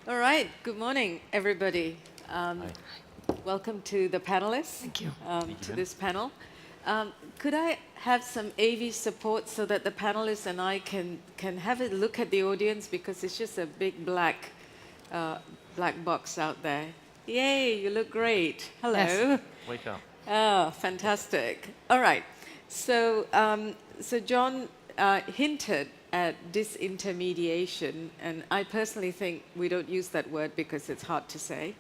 All right. Good morning, everybody. Hi. Welcome to the panelists. Thank you. To this panel. Could I have some AV support so that the panelists and I can have a look at the audience, because it's just a big black box out there. Yay, you look great. Hello. Yes. Wake up. Oh, fantastic. All right. So, so John hinted at disintermediation, and I personally think we don't use that word because it's hard to say.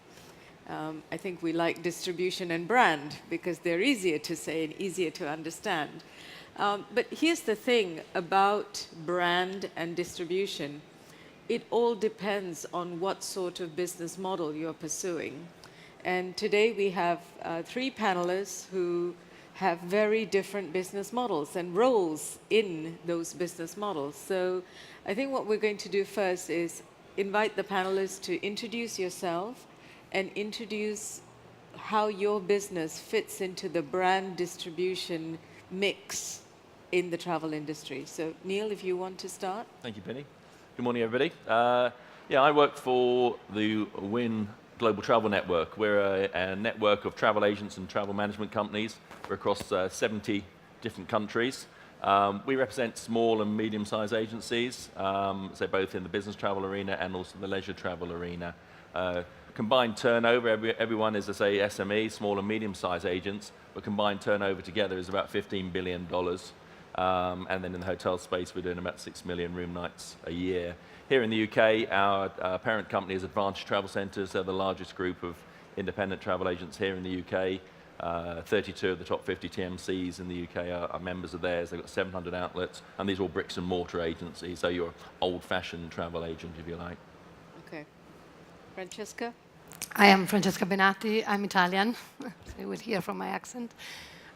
I think we like distribution and brand because they're easier to say and easier to understand. But here's the thing about brand and distribution. It all depends on what sort of business model you're pursuing. And today we have three panelists who have very different business models and roles in those business models. So I think what we're going to do first is invite the panelists to introduce yourself and introduce how your business fits into the brand distribution mix in the travel industry. So Neil, if you want to start. Thank you, Penny. Good morning, everybody. Yeah, I work for the WIN Global Travel Network. We're a network of travel agents and travel management companies. We're across 70 different countries. We represent small and medium-sized agencies, so both in the business travel arena and also the leisure travel arena. Combined turnover, everyone is, I say, SME, small and medium-sized agents, but combined turnover together is about $15 billion. And then in the hotel space, we're doing about 6 million room nights a year. Here in the UK, our parent company is Advantage Travel Centres. They're the largest group of independent travel agents here in the UK. 32 of the top 50 TMCs in the UK are members of theirs. They've got 700 outlets, and these are all bricks and mortar agencies, so you're an old-fashioned travel agent, if you like. Okay. Francesca? I am Francesca Benati. I'm Italian, so you will hear from my accent.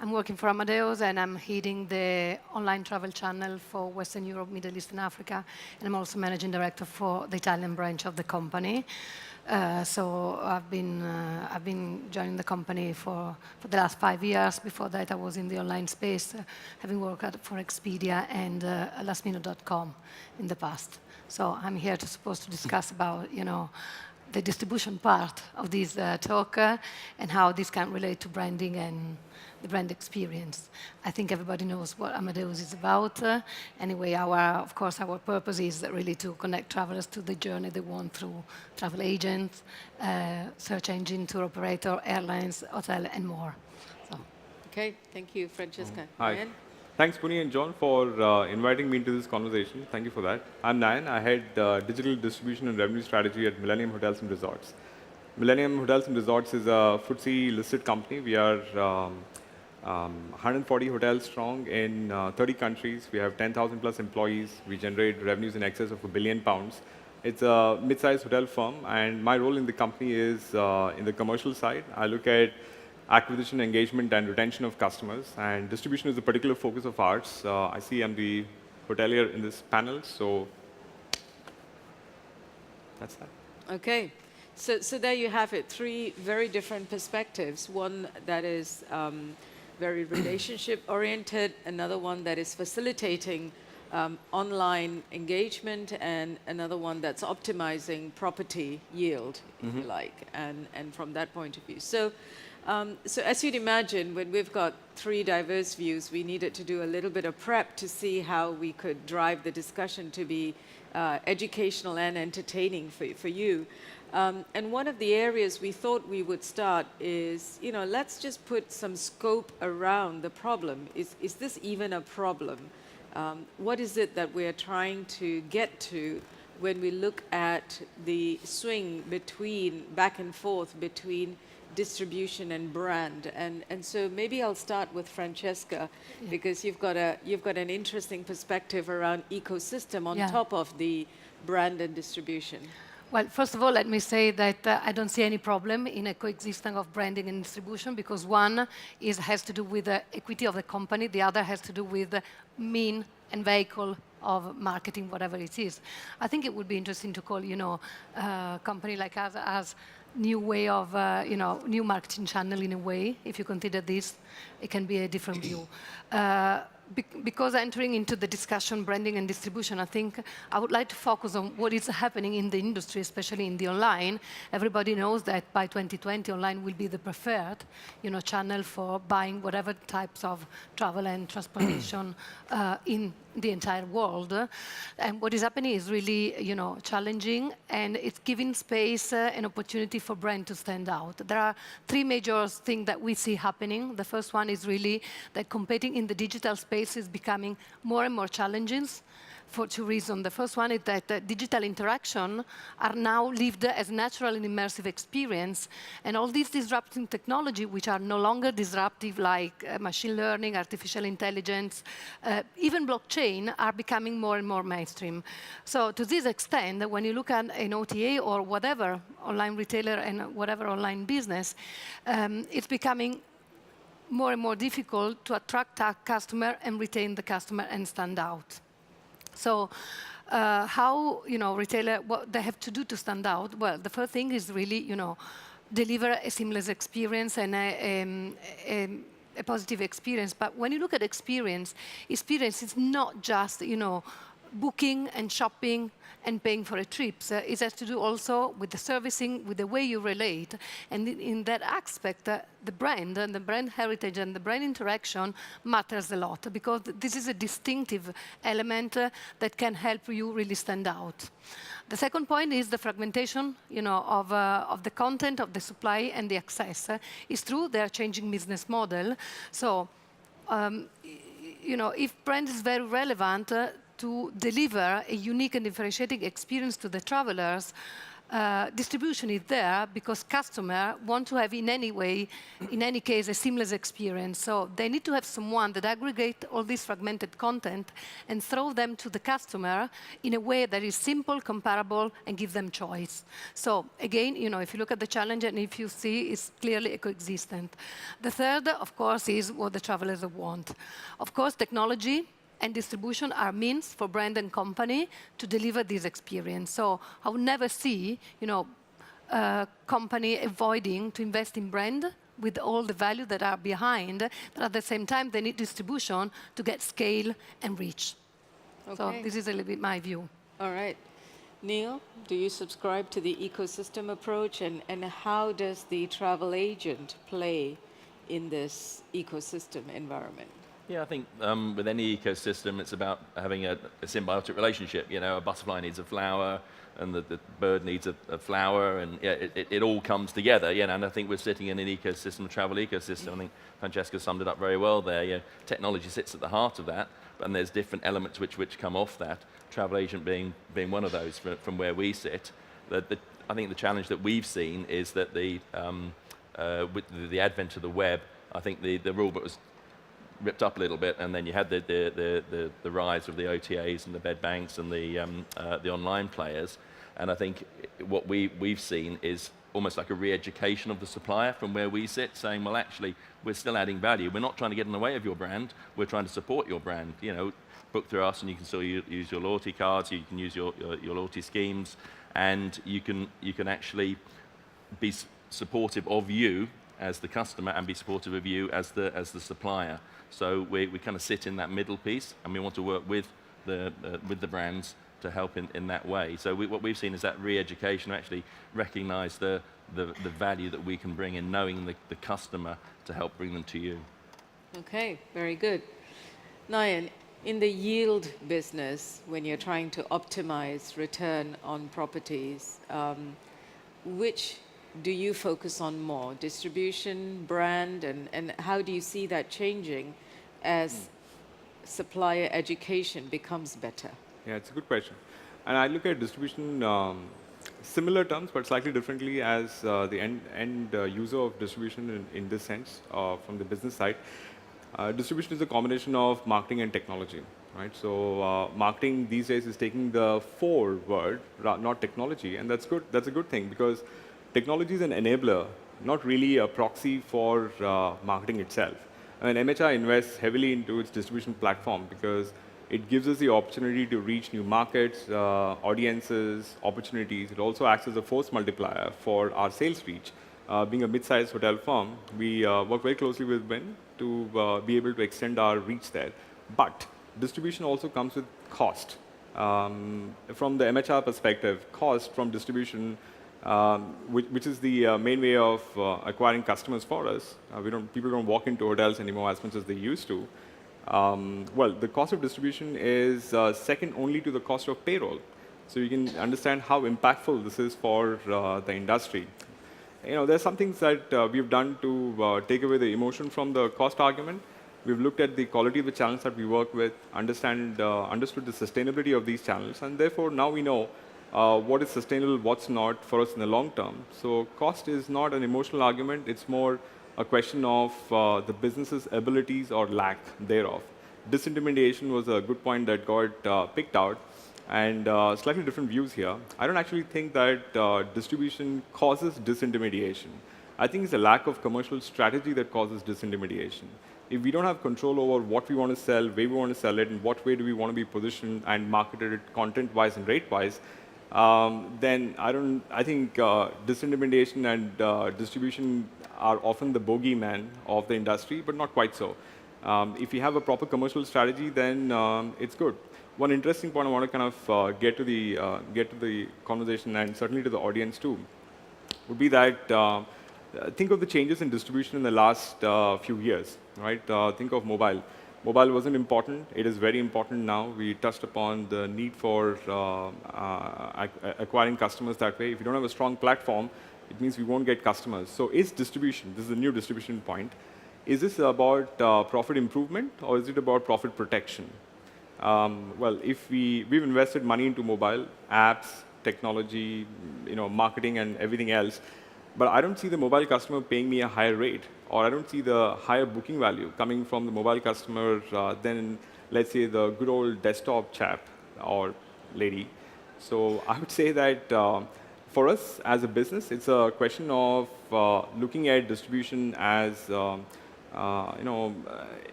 I'm working for Amadeus, and I'm heading the online travel channel for Western Europe, Middle East, and Africa. And I'm also managing director for the Italian branch of the company. So I've been joining the company for the last 5 years. Before that, I was in the online space, having worked for Expedia and lastminute.com in the past. So I'm here to discuss about, the distribution part of this talk and how this can relate to branding and the brand experience. I think everybody knows what Amadeus is about. Anyway, of course, our purpose is really to connect travelers to the journey they want through travel agents, search engine, tour operator, airlines, hotel, and more. So. Okay, thank you, Francesca. Hi. Nayan? Thanks, Puni and John, for inviting me into this conversation. Thank you for that. I'm Nayan. I head digital distribution and revenue strategy at Millennium Hotels and Resorts. Millennium Hotels and Resorts is a FTSE-listed company. We are 140 hotels strong in 30 countries. We have 10,000 plus employees. We generate revenues in excess of £1 billion. It's a mid-sized hotel firm, and my role in the company is in the commercial side. I look at acquisition, engagement, and retention of customers, and distribution is a particular focus of ours. I see I'm the hotelier in this panel, so that's that. Okay. So there you have it, three very different perspectives. One that is very relationship-oriented, another one that is facilitating online engagement, and another one that's optimizing property yield, if you like, and from that point of view. So as you'd imagine, when we've got three diverse views, we needed to do a little bit of prep to see how we could drive the discussion to be educational and entertaining for you. And one of the areas we thought we would start is, let's just put some scope around the problem. Is this even a problem? What is it that we're trying to get to when we look at the swing back and forth between distribution and brand? And so maybe I'll start with Francesca, because you've got an interesting perspective around ecosystem on top of the brand and distribution. Well, first of all, let me say that I don't see any problem in a coexistence of branding and distribution, because one has to do with the equity of the company, the other has to do with the mean and vehicle of marketing, whatever it is. I think it would be interesting to call, a company like us as new way of, new marketing channel in a way. If you consider this, it can be a different view. because entering into the discussion, branding and distribution, I think I would like to focus on what is happening in the industry, especially in the online. Everybody knows that by 2020, online will be the preferred, channel for buying whatever types of travel and transportation in the entire world. And what is happening is really, challenging, and it's giving space and opportunity for brand to stand out. There are three major things that we see happening. The first one is really that competing in the digital space is becoming more and more challenging for two reasons. The first one is that digital interaction are now lived as natural and immersive experience, and all these disrupting technology, which are no longer disruptive, like machine learning, artificial intelligence, even blockchain, are becoming more and more mainstream. So to this extent, when you look at an OTA or whatever online retailer and whatever online business, it's becoming more and more difficult to attract a customer and retain the customer and stand out. So how, retailer, what they have to do to stand out? Well, the first thing is really, deliver a seamless experience and a positive experience. But when you look at experience is not just, booking and shopping and paying for a trip. So it has to do also with the servicing, with the way you relate. And in that aspect, the brand and the brand heritage and the brand interaction matters a lot, because this is a distinctive element that can help you really stand out. The second point is the fragmentation, of the content, of the supply and the access. It's true, they are changing business model. So, if brand is very relevant, to deliver a unique and differentiating experience to the travelers, distribution is there because customers want to have in any case, a seamless experience. So they need to have someone that aggregate all this fragmented content and throw them to the customer in a way that is simple, comparable, and give them choice. So again, if you look at the challenge and if you see, it's clearly coexistent. The third, of course, is what the travelers want. Of course, technology and distribution are means for brand and company to deliver this experience. So I would never see, a company avoiding to invest in brand with all the value that are behind, but at the same time, they need distribution to get scale and reach. Okay. So this is a little bit my view. All right. Neil, do you subscribe to the ecosystem approach, and how does the travel agent play in this ecosystem environment? Yeah, I think with any ecosystem, it's about having a symbiotic relationship. A butterfly needs a flower, and the bird needs a flower, and it all comes together. And I think we're sitting in an ecosystem, a travel ecosystem. I think Francesca summed it up very well there. Technology sits at the heart of that, and there's different elements which come off that. Travel agent being one of those from where we sit. I think the challenge that we've seen is that with the advent of the web, I think the rulebook was ripped up a little bit, and then you had the rise of the OTAs and the bed banks and the online players. And I think what we've seen is almost like a re-education of the supplier from where we sit, saying, well, actually, we're still adding value. We're not trying to get in the way of your brand. We're trying to support your brand. Book through us, and you can still use your loyalty cards. You can use your loyalty schemes, and you can actually be supportive of you as the customer and be supportive of you as the supplier. So we kind of sit in that middle piece, and we want to work with the brands to help in that way. So what we've seen is that re-education, actually recognise the value that we can bring in knowing the customer to help bring them to you. Okay, very good. Nayan, in the yield business, when you're trying to optimize return on properties, which do you focus on more, distribution, brand, and how do you see that changing as supplier education becomes better? Yeah, it's a good question. And I look at distribution similar terms, but slightly differently as the end user of distribution in this sense, from the business side. Distribution is a combination of marketing and technology, right? So marketing these days is taking the forward, not technology, and that's good. That's a good thing, because technology is an enabler, not really a proxy for marketing itself. And MHI invests heavily into its distribution platform because it gives us the opportunity to reach new markets, audiences, opportunities. It also acts as a force multiplier for our sales reach. Being a mid-sized hotel firm, we work very closely with Win to be able to extend our reach there. But distribution also comes with cost. From the MHR perspective, cost from distribution, which is the main way of acquiring customers for us. People don't walk into hotels anymore as much as they used to. Well, the cost of distribution is second only to the cost of payroll. So you can understand how impactful this is for the industry. There's some things that we've done to take away the emotion from the cost argument. We've looked at the quality of the channels that we work with, understood the sustainability of these channels, and therefore now we know what is sustainable, what's not for us in the long term. So cost is not an emotional argument, it's more a question of the business's abilities or lack thereof. Disintermediation was a good point that got picked out, and slightly different views here. I don't actually think that distribution causes disintermediation. I think it's a lack of commercial strategy that causes disintermediation. If we don't have control over what we want to sell, where we want to sell it, and what way do we want to be positioned and marketed content-wise and rate-wise, then I think disintermediation and distribution are often the bogeyman of the industry, but not quite so. If you have a proper commercial strategy, then it's good. One interesting point I want to kind of get to the conversation, and certainly to the audience too, would be that think of the changes in distribution in the last few years, right? Think of mobile. Mobile wasn't important. It is very important now. We touched upon the need for acquiring customers that way. If you don't have a strong platform, it means we won't get customers. So is distribution, this is a new distribution point, is this about profit improvement or is it about profit protection? Well, if we've invested money into mobile, apps, technology, marketing and everything else, but I don't see the mobile customer paying me a higher rate, or I don't see the higher booking value coming from the mobile customer than, let's say, the good old desktop chap or lady. So I would say that for us as a business, it's a question of looking at distribution as, in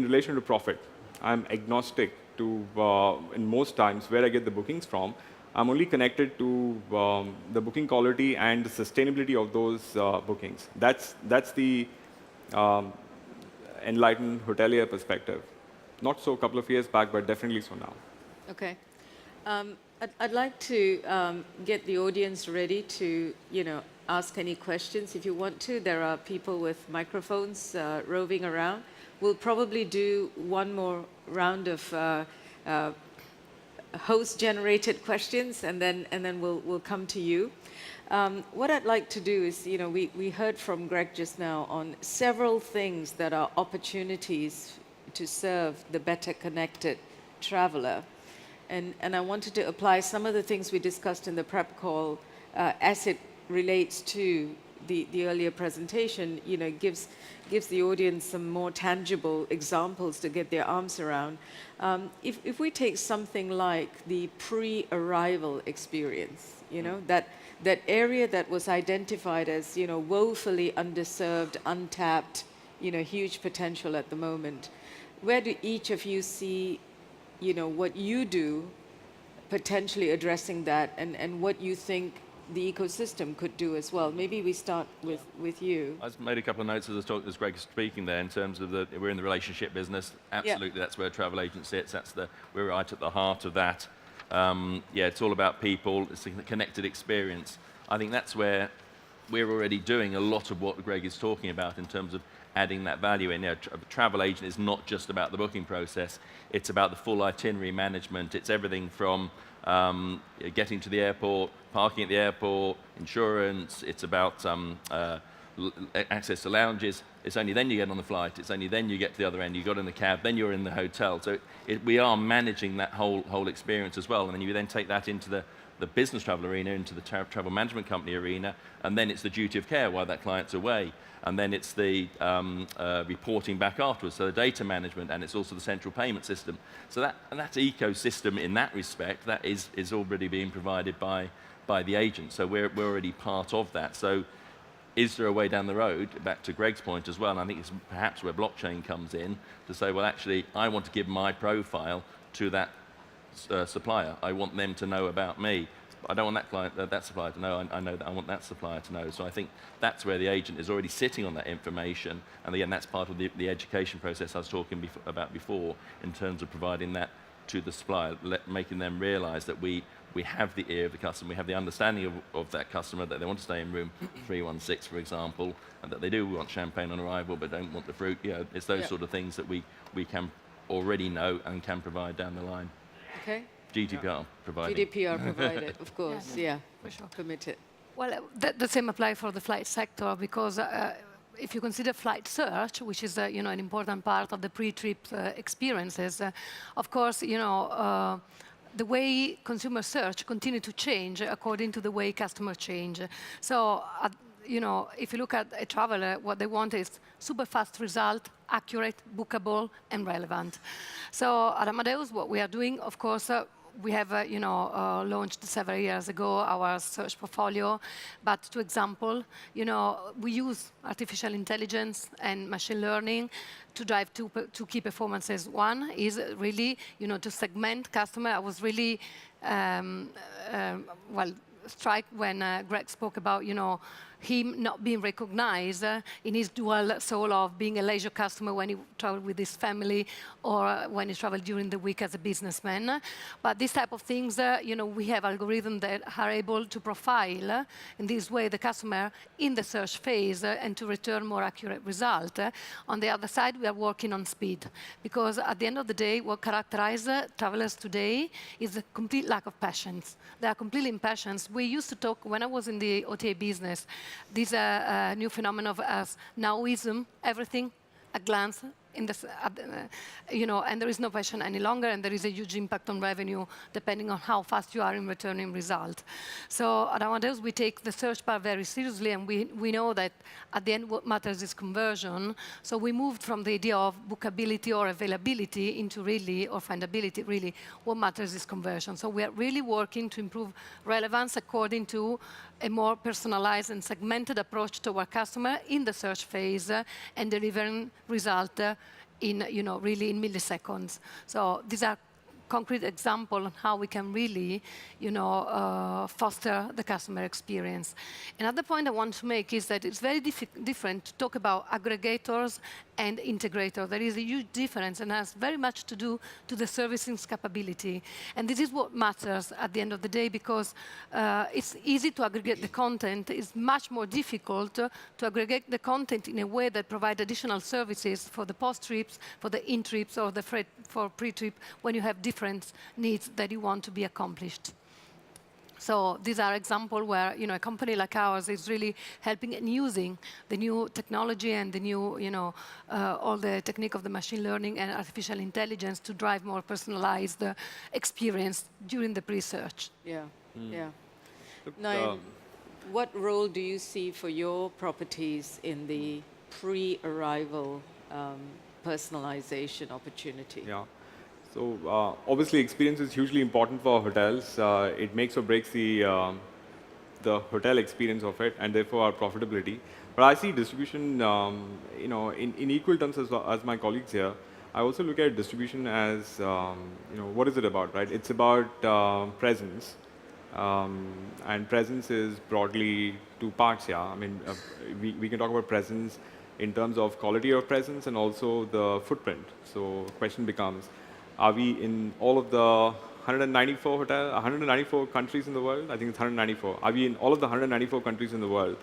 relation to profit. I'm agnostic to, in most times, where I get the bookings from. I'm only connected to the booking quality and the sustainability of those bookings. That's the enlightened hotelier perspective. Not so a couple of years back, but definitely so now. Okay. I'd like to get the audience ready to, ask any questions. If you want to, there are people with microphones roving around. We'll probably do one more round of host-generated questions, and then we'll come to you. What I'd like to do is, we heard from Greg just now on several things that are opportunities to serve the better connected traveler. And I wanted to apply some of the things we discussed in the prep call as it relates to the earlier presentation, gives the audience some more tangible examples to get their arms around. If we take something like the pre-arrival experience, that area that was identified as, woefully underserved, untapped, huge potential at the moment, where do each of you see, what you do potentially addressing that, and what you think the ecosystem could do as well? Maybe we start with you. I just made a couple of notes as Greg was speaking there, in terms of we're in the relationship business. Absolutely, That's where travel agent sits. We're right at the heart of that. It's all about people. It's a connected experience. I think that's where we're already doing a lot of what Greg is talking about in terms of adding that value in. A travel agent is not just about the booking process. It's about the full itinerary management. It's everything from getting to the airport, parking at the airport, insurance. It's about access to lounges. It's only then you get on the flight. It's only then you get to the other end. You got in the cab, then you're in the hotel. So we are managing that whole experience as well. And then you then take that into the business travel arena, into the travel management company arena, and then it's the duty of care while that client's away. And then it's the reporting back afterwards, so the data management, and it's also the central payment system. So that ecosystem in that respect, that is already being provided by the agent. So we're already part of that. So is there a way down the road, back to Greg's point as well, and I think it's perhaps where blockchain comes in, to say, well, actually, I want to give my profile to that supplier. I want them to know about me. I don't want that client, that supplier to know. I know that I want that supplier to know. So I think that's where the agent is already sitting on that information, and again, that's part of the education process I was talking about before, in terms of providing that to the supplier, making them realise that we have the ear of the customer, we have the understanding of that customer, that they want to stay in room 316, for example, and that they do want champagne on arrival but don't want the fruit. You know, it's those sort of things that we can already know and can provide down the line. Okay. GDPR provided. GDPR provided, of course. Yeah, for sure. Committed. Well, the same applies for the flight sector, because if you consider flight search, which is an important part of the pre-trip experiences, of course, the way consumer search continue to change according to the way customers change. So, if you look at a traveler, what they want is super fast result, accurate, bookable, and relevant. So at Amadeus, what we are doing, of course, we have, launched several years ago our search portfolio. But to example, we use artificial intelligence and machine learning to drive two key performances. One is really, to segment customer. I was really, struck when Greg spoke about, him not being recognized in his dual soul of being a leisure customer when he traveled with his family, or when he traveled during the week as a businessman. But these type of things, we have algorithms that are able to profile in this way the customer in the search phase and to return more accurate result. On the other side, we are working on speed, because at the end of the day, what characterizes travelers today is a complete lack of patience. They are completely impatient. We used to talk, when I was in the OTA business, this new phenomenon of nowism, everything at glance, and there is no passion any longer, and there is a huge impact on revenue depending on how fast you are in returning result. So at Amadeus, we take the search part very seriously, and we know that at the end what matters is conversion. So we moved from the idea of bookability or availability into really, or findability, really, what matters is conversion. So we are really working to improve relevance according to a more personalized and segmented approach to our customer in the search phase, and delivering result in, really in milliseconds. So these are concrete example on how we can really, foster the customer experience. Another point I want to make is that it's very different to talk about aggregators and integrator. There is a huge difference, and has very much to do to the servicing capability. And this is what matters at the end of the day, because it's easy to aggregate the content. It's much more difficult to aggregate the content in a way that provides additional services for the post-trips, for the in-trips, or the for pre-trip, when you have different needs that you want to be accomplished. So these are examples where a company like ours is really helping and using the new technology and the new, all the technique of the machine learning and artificial intelligence to drive more personalized experience during the pre-search. Yeah, yeah. Nayan, what role do you see for your properties in the pre-arrival personalization opportunity? Yeah. So obviously, experience is hugely important for hotels. It makes or breaks the hotel experience of it, and therefore our profitability. But I see distribution, in equal terms as my colleagues here. I also look at distribution as, what is it about, right? It's about presence, and presence is broadly two parts. Yeah, I mean, we can talk about presence in terms of quality of presence and also the footprint. So the question becomes, are we in all of the 194 countries in the world? I think it's 194. Are we in all of the 194 countries in the world?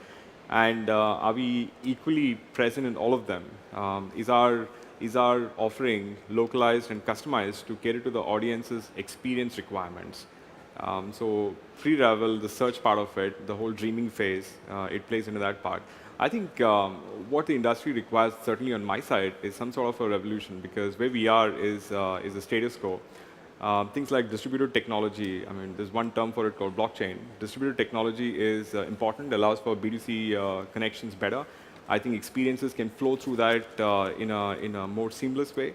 And are we equally present in all of them? Is our offering localized and customized to cater to the audience's experience requirements? So pre-arrival, the search part of it, the whole dreaming phase, it plays into that part. I think what the industry requires, certainly on my side, is some sort of a revolution, because where we are is a status quo. Things like distributed technology, I mean, there's one term for it called blockchain. Distributed technology is important, allows for B2C connections better. I think experiences can flow through that in a more seamless way.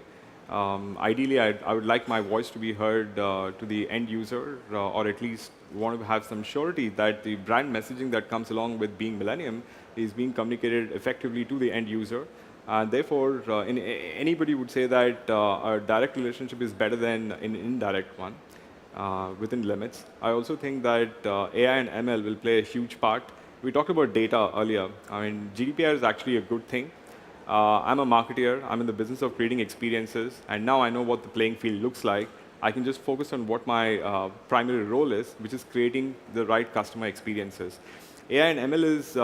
Ideally, I would like my voice to be heard to the end user, or at least want to have some surety that the brand messaging that comes along with being Millennium is being communicated effectively to the end user. And therefore, anybody would say that a direct relationship is better than an indirect one. within limits. I also think that AI and ML will play a huge part. We talked about data earlier. I mean, GDPR is actually a good thing. I'm a marketer. I'm in the business of creating experiences, and now I know what the playing field looks like. I can just focus on what my primary role is, which is creating the right customer experiences. AI and ML is,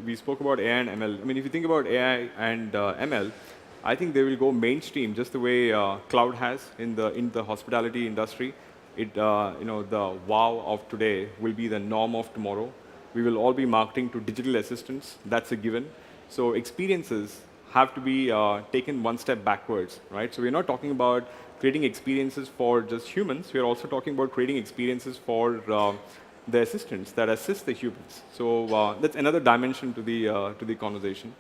we spoke about AI and ML. I mean, if you think about AI and ML, I think they will go mainstream just the way cloud has in the hospitality industry. The wow of today will be the norm of tomorrow. We will all be marketing to digital assistants. That's a given. So experiences have to be taken one step backwards, right? So we're not talking about creating experiences for just humans. We're also talking about creating experiences for the assistants that assist the humans. So that's another dimension to the conversation.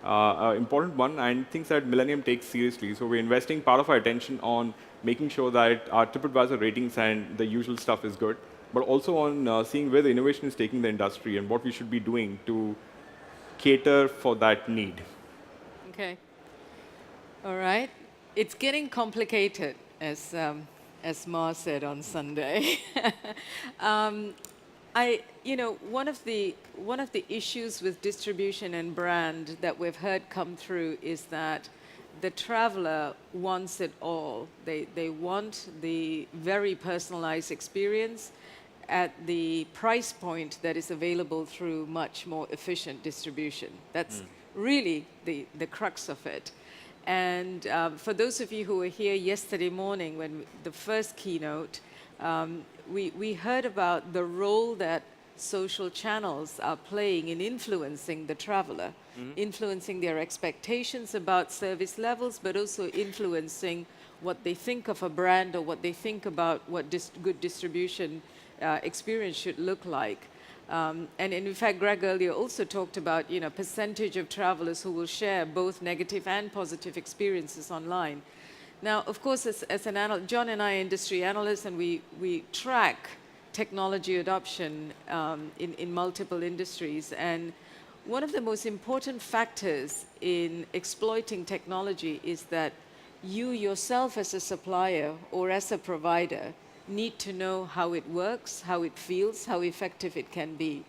Important one, and things that Millennium takes seriously. So we're investing part of our attention on making sure that our TripAdvisor ratings and the usual stuff is good, but also on seeing where the innovation is taking the industry and what we should be doing to cater for that need. Okay. All right. It's getting complicated, as Ma said on Sunday. One of the issues with distribution and brand that we've heard come through is that the traveler wants it all. They want the very personalized experience at the price point that is available through much more efficient distribution. That's really the crux of it. And for those of you who were here yesterday morning when the first keynote, we heard about the role that social channels are playing in influencing the traveler, influencing their expectations about service levels, but also influencing what they think of a brand or what they think about what good distribution experience should look like. And in fact, Greg earlier also talked about, percentage of travelers who will share both negative and positive experiences online. Now, of course, as an analyst, John and I are industry analysts, and we track technology adoption in multiple industries. And one of the most important factors in exploiting technology is that you yourself as a supplier or as a provider need to know how it works, how it feels, how effective it can be.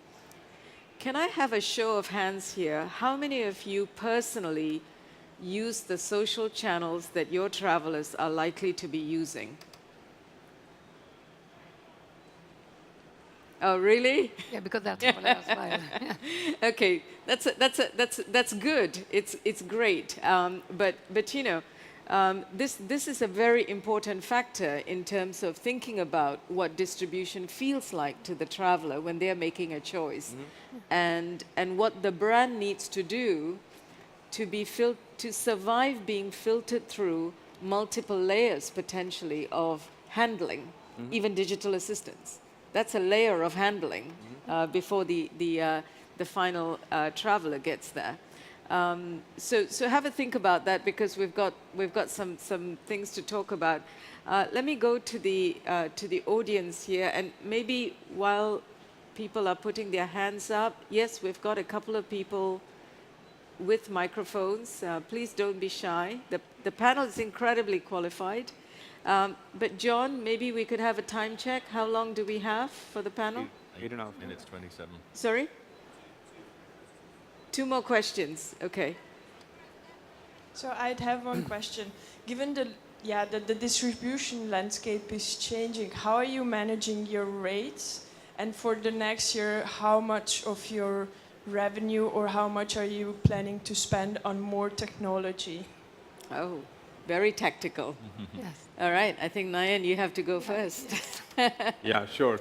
Can I have a show of hands here? How many of you personally use the social channels that your travelers are likely to be using? Oh, really? Yeah, because they're travelers as well. Okay, that's good. It's great. But this is a very important factor in terms of thinking about what distribution feels like to the traveler when they're making a choice, and what the brand needs to do to survive being filtered through multiple layers potentially of handling, even digital assistance. That's a layer of handling before the final traveler gets there. So have a think about that, because we've got some things to talk about. Let me go to the audience here, and maybe while people are putting their hands up, yes, we've got a couple of people with microphones. Please don't be shy. The panel is incredibly qualified. But John, maybe we could have a time check. How long do we have for the panel? 8.5 minutes, 27. Sorry? 2 more questions. Okay. So I'd have one question. Given the distribution landscape is changing, how are you managing your rates? And for the next year, how much of your revenue or how much are you planning to spend on more technology? Oh, very tactical. Yes. All right. I think, Nayan, you have to go first. Yeah, sure.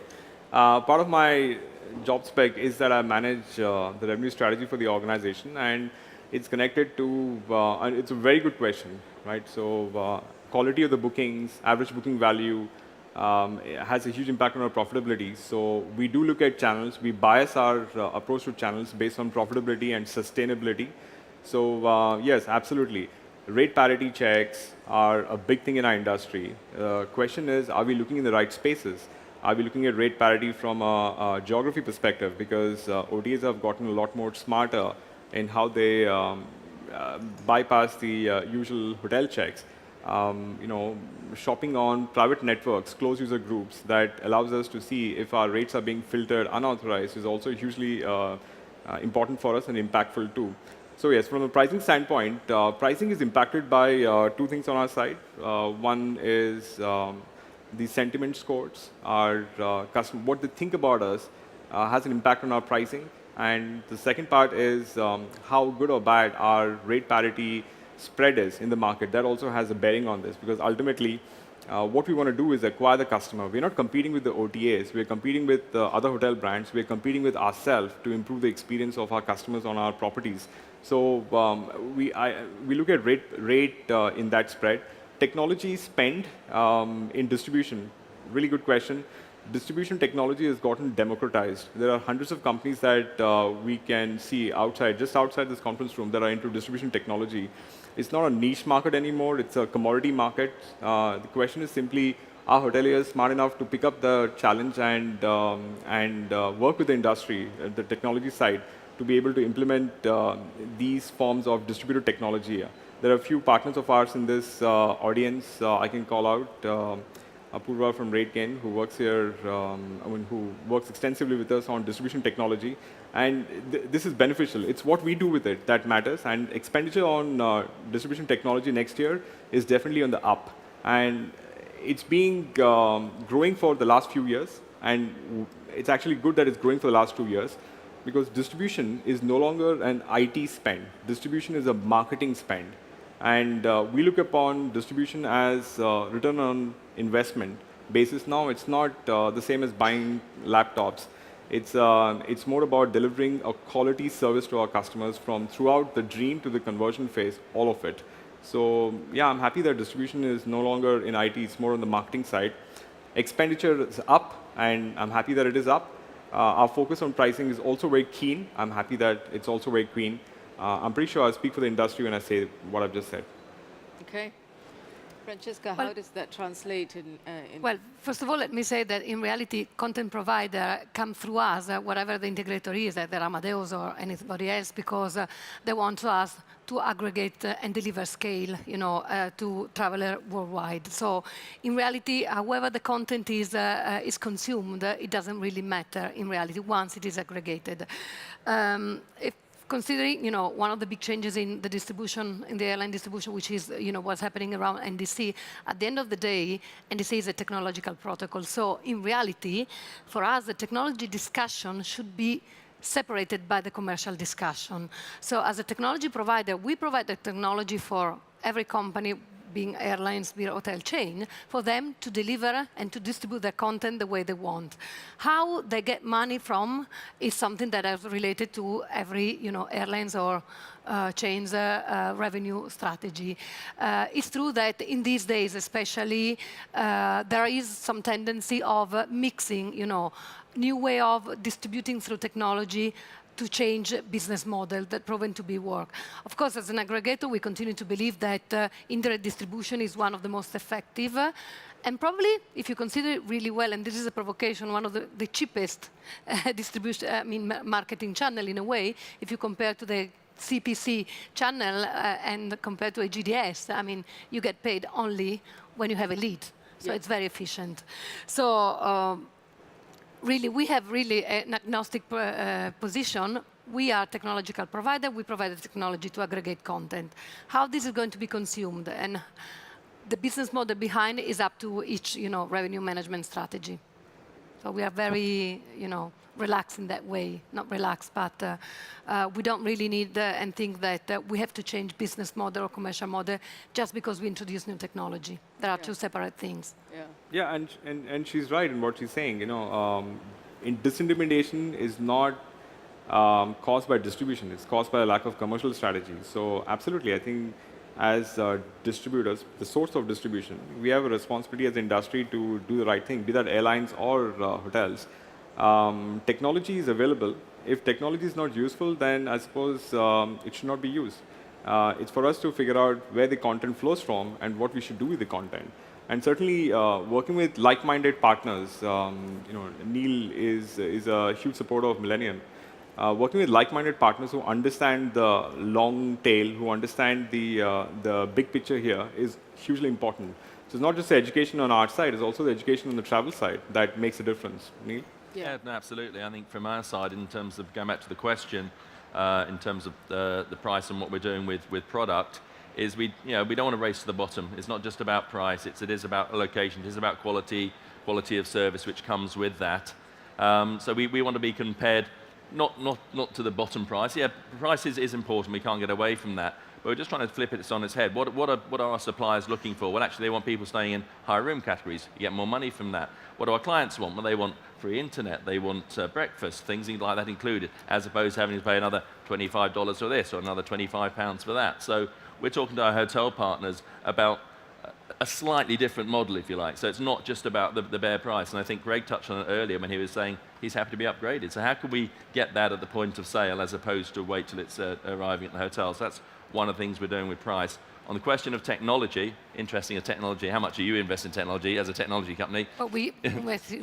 Part of my job spec is that I manage the revenue strategy for the organization, and it's connected to, and it's a very good question, right? So quality of the bookings, average booking value has a huge impact on our profitability. So we do look at channels. We bias our approach to channels based on profitability and sustainability. So yes, absolutely. Rate parity checks are a big thing in our industry. The question is, are we looking in the right spaces? Are we looking at rate parity from a geography perspective? Because OTAs have gotten a lot more smarter in how they bypass the usual hotel checks. you know, shopping on private networks, closed user groups that allows us to see if our rates are being filtered unauthorized is also hugely important for us and impactful too. So yes, from a pricing standpoint, pricing is impacted by two things on our side. One is the sentiment scores. Our what they think about us has an impact on our pricing. And the second part is how good or bad our rate parity spread is in the market. That also has a bearing on this, because ultimately, what we want to do is acquire the customer. We're not competing with the OTAs. We're competing with other hotel brands. We're competing with ourselves to improve the experience of our customers on our properties. So we look at rate in that spread. Technology spend in distribution, really good question. Distribution technology has gotten democratized. There are hundreds of companies that we can see outside, just outside this conference room, that are into distribution technology. It's not a niche market anymore, it's a commodity market. The question is simply, are hoteliers smart enough to pick up the challenge and work with the industry, the technology side, to be able to implement these forms of distributed technology? There are a few partners of ours in this audience. I can call out Apurva from RateGain, who works here, who works extensively with us on distribution technology. And this is beneficial. It's what we do with it that matters. And expenditure on distribution technology next year is definitely on the up. And it's been growing for the last few years. And it's actually good that it's growing for the last 2 years, because distribution is no longer an IT spend. Distribution is a marketing spend. And we look upon distribution as return on investment basis now. It's not the same as buying laptops. It's more about delivering a quality service to our customers from throughout the dream to the conversion phase, all of it. So yeah, I'm happy that distribution is no longer in IT. It's more on the marketing side. Expenditure is up, and I'm happy that it is up. Our focus on pricing is also very keen. I'm happy that it's also very keen. I'm pretty sure I speak for the industry when I say what I've just said. Okay. Francesca, how does that translate in? Well, first of all, let me say that in reality, content provider come through us, whatever the integrator is, either Amadeus or anybody else, because they want us to aggregate and deliver scale, to traveler worldwide. So in reality, however the content is consumed, it doesn't really matter in reality once it is aggregated. Considering, one of the big changes in the distribution, in the airline distribution, which is, what's happening around NDC, at the end of the day, NDC is a technological protocol. So in reality, for us, the technology discussion should be separated by the commercial discussion. So as a technology provider, we provide the technology for every company, being airlines, being hotel chain, for them to deliver and to distribute their content the way they want. How they get money from is something that is related to every, airlines or chains revenue strategy. It's true that in these days, especially, there is some tendency of mixing, new way of distributing through technology to change business model that proven to be work. Of course, as an aggregator, we continue to believe that indirect distribution is one of the most effective. And probably, if you consider it really well, and this is a provocation, one of the cheapest distribution, marketing channel in a way, if you compare to the CPC channel and compared to a GDS, you get paid only when you have a lead. So it's very efficient. So really, we have really an agnostic position. We are a technological provider. We provide the technology to aggregate content. How this is going to be consumed and the business model behind is up to each, revenue management strategy. So we are very, relaxed in that way. Not relaxed, but we don't really need and think that we have to change business model or commercial model just because we introduce new technology. There are two separate things. Yeah, and she's right in what she's saying. Disintermediation is not caused by distribution. It's caused by a lack of commercial strategy. So absolutely, I think as distributors, the source of distribution, we have a responsibility as an industry to do the right thing, be that airlines or hotels. Technology is available. If technology is not useful, then I suppose it should not be used. It's for us to figure out where the content flows from and what we should do with the content. And certainly, working with like-minded partners, Neil is a huge supporter of Millennium. Working with like-minded partners who understand the long tail, who understand the big picture here is hugely important. So it's not just the education on our side, it's also the education on the travel side that makes a difference. Neil? Yeah, no, absolutely. I think from our side, in terms of going back to the question, in terms of the price and what we're doing with product, is we don't want to race to the bottom. It's not just about price. It is about location. It is about quality of service, which comes with that. So we want to be compared, not to the bottom price. Yeah, price is important. We can't get away from that. But we're just trying to flip it on its head. What are our suppliers looking for? Well, actually, they want people staying in higher room categories. You get more money from that. What do our clients want? Well, they want free internet. They want breakfast, things like that included, as opposed to having to pay another $25 for this or another £25 for that. So we're talking to our hotel partners about a slightly different model, if you like. So it's not just about the bare price. And I think Greg touched on it earlier when he was saying he's happy to be upgraded. So how can we get that at the point of sale as opposed to wait till it's arriving at the hotel? So that's one of the things we're doing with price. On the question of technology, interesting, technology, how much do you invest in technology as a technology company? But we invest,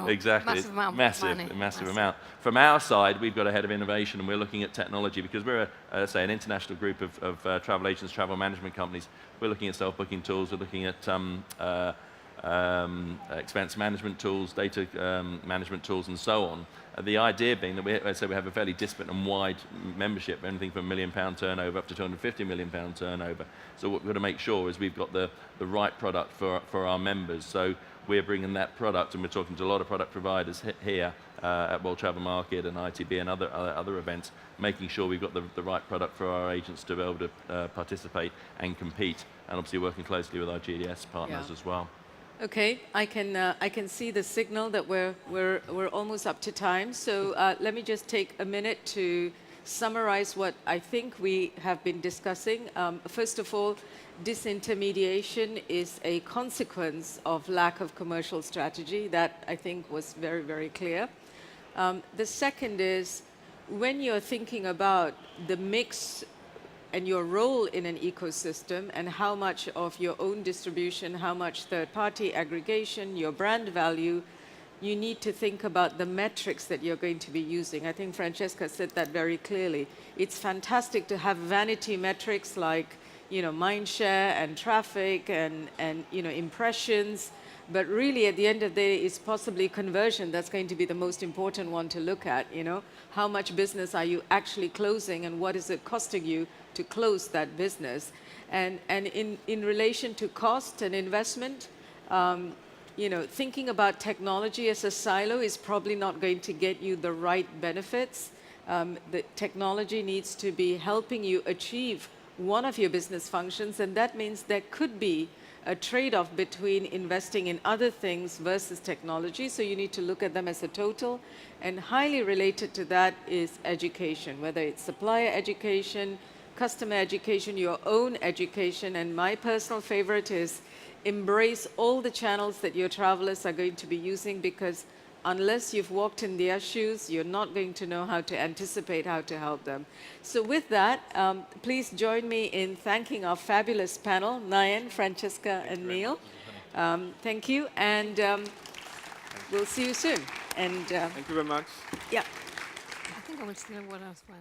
Exactly. massive amount Massive, of money. massive amount. From our side, we've got a head of innovation, and we're looking at technology because we're, say, an international group of travel agents, travel management companies. We're looking at self-booking tools. We're looking at expense management tools, data management tools, and so on. The idea being that we have a fairly disparate and wide membership, anything from £1 million turnover up to £250 million turnover. So what we've got to make sure is we've got the right product for our members. So we're bringing that product, and we're talking to a lot of product providers here at World Travel Market and ITB and other events, making sure we've got the right product for our agents to be able to participate and compete, and obviously working closely with our GDS partners as well. Okay, I can see the signal that we're almost up to time. So let me just take a minute to summarize what I think we have been discussing. First of all, disintermediation is a consequence of lack of commercial strategy. That I think was very, very clear. The second is when you're thinking about the mix and your role in an ecosystem and how much of your own distribution, how much third-party aggregation, your brand value, you need to think about the metrics that you're going to be using. I think Francesca said that very clearly. It's fantastic to have vanity metrics like, mind share and traffic and impressions, but really at the end of the day, it's possibly conversion that's going to be the most important one to look at. How much business are you actually closing, and what is it costing you to close that business? And in relation to cost and investment, thinking about technology as a silo is probably not going to get you the right benefits. The technology needs to be helping you achieve one of your business functions, and that means there could be a trade-off between investing in other things versus technology. So you need to look at them as a total. And highly related to that is education, whether it's supplier education, customer education, your own education. And my personal favorite is embrace all the channels that your travelers are going to be using, because unless you've walked in their shoes, you're not going to know how to anticipate how to help them. So with that, please join me in thanking our fabulous panel, Nayan, Francesca, and Neil. Thank you, and we'll see you soon. And thank you very much. yeah. I think I will steal one as well.